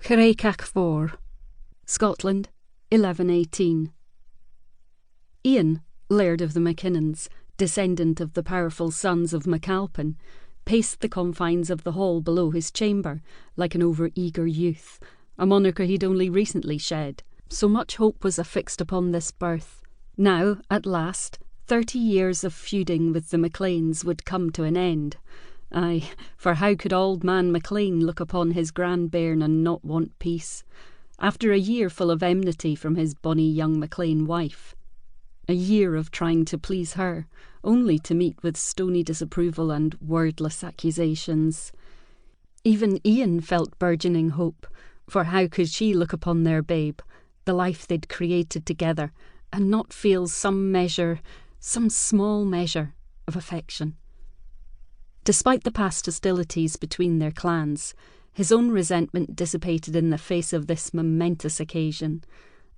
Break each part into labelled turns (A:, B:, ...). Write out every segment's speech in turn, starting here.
A: Craigach 4, Scotland, 1118. Iain, Laird of the MacKinnons, descendant of the powerful sons of Malcom, paced the confines of the hall below his chamber like an over-eager youth, a moniker he'd only recently shed. So much hope was affixed upon this birth. Now, at last, 30 years of feuding with the MacLeans would come to an end. Aye, for how could Auld Man MacLean look upon his grandbairn and not want peace, after a year full of enmity from his bonny young MacLean wife? A year of trying to please her, only to meet with stony disapproval and wordless accusations. Even Iain felt burgeoning hope, for how could she look upon their babe, the life they'd created together, and not feel some measure, some small measure, of affection? Despite the past hostilities between their clans, his own resentment dissipated in the face of this momentous occasion,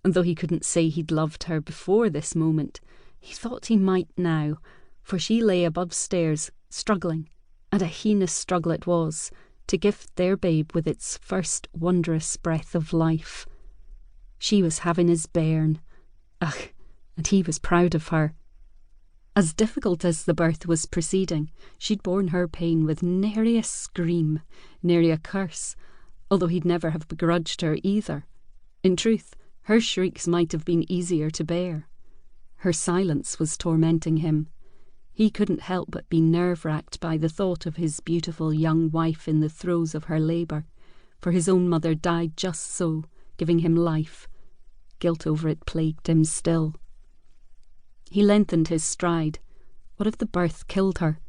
A: and though he couldn't say he'd loved her before this moment, he thought he might now, for she lay above stairs, struggling, and a heinous struggle it was, to gift their babe with its first wondrous breath of life. She was having his bairn. Ugh, and he was proud of her. As difficult as the birth was proceeding, she'd borne her pain with nary a scream, nary a curse, although he'd never have begrudged her either. In truth, her shrieks might have been easier to bear. Her silence was tormenting him. He couldn't help but be nerve-racked by the thought of his beautiful young wife in the throes of her labour, for his own mother died just so, giving him life. Guilt over it plagued him still. He lengthened his stride. What if the birth killed her?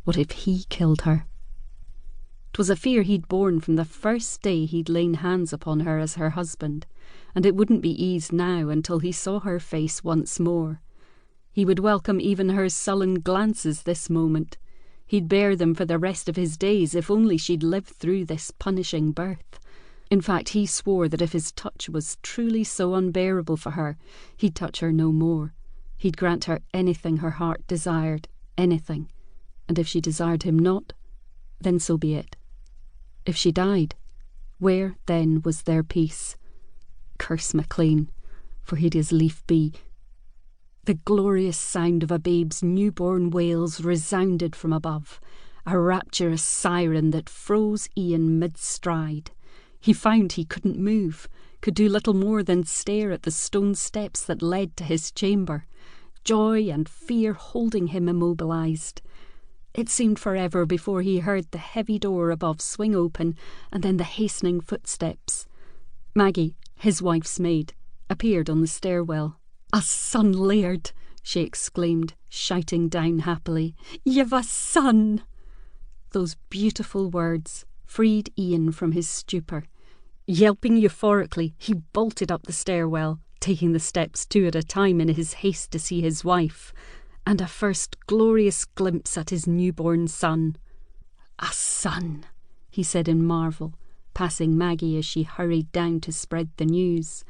A: What if he killed her? 'Twas a fear he'd borne from the first day he'd lain hands upon her as her husband, and it wouldn't be eased now until he saw her face once more. He would welcome even her sullen glances this moment. He'd bear them for the rest of his days if only she'd lived through this punishing birth. In fact, he swore that if his touch was truly so unbearable for her, he'd touch her no more. He'd grant her anything her heart desired, anything. And if she desired him not, then so be it. If she died, where then was their peace? Curse MacLean, for he'd as lief be. The glorious sound of a babe's newborn wails resounded from above, a rapturous siren that froze Iain mid-stride. He found he couldn't move, could do little more than stare at the stone steps that led to his chamber, joy and fear holding him immobilised. It seemed forever before he heard the heavy door above swing open and then the hastening footsteps. Maggie, his wife's maid, appeared on the stairwell. "A son, Laird!" she exclaimed, shouting down happily. "You've a son!" Those beautiful words freed Iain from his stupor. Yelping euphorically, he bolted up the stairwell, taking the steps two at a time in his haste to see his wife, and a first glorious glimpse at his newborn son. "A son," he said in marvel, passing Maggie as she hurried down to spread the news.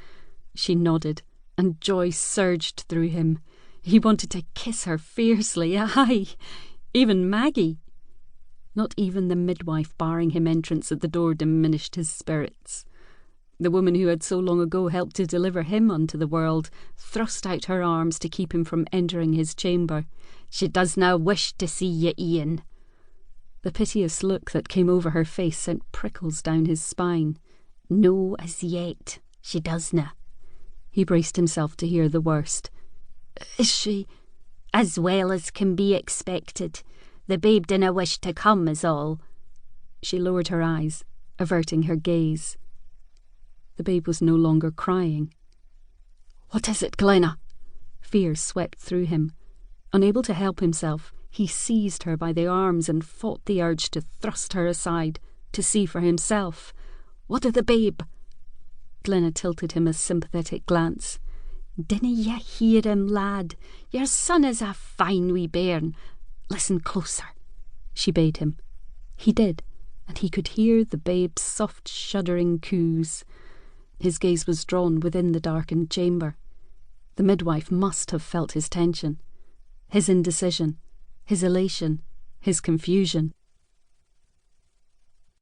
A: She nodded, and joy surged through him. He wanted to kiss her fiercely, aye, even Maggie. Not even the midwife barring him entrance at the door diminished his spirits. The woman who had so long ago helped to deliver him unto the world thrust out her arms to keep him from entering his chamber. "She doesna wish to see ye, Iain." The piteous look that came over her face sent prickles down his spine. "No, as yet, she doesna." He braced himself to hear the worst. "Is she—" "As well as can be expected. The babe dinna wish to come, is all." She lowered her eyes, averting her gaze. The babe was no longer crying. "What is it, Glenna?" Fear swept through him. Unable to help himself, he seized her by the arms and fought the urge to thrust her aside, to see for himself. "What of the babe?" Glenna tilted him a sympathetic glance. "Dinna ye hear him, lad? Your son is a fine wee bairn. Listen closer," she bade him. He did, and he could hear the babe's soft shuddering coos. His gaze was drawn within the darkened chamber. The midwife must have felt his tension, his indecision, his elation, his confusion.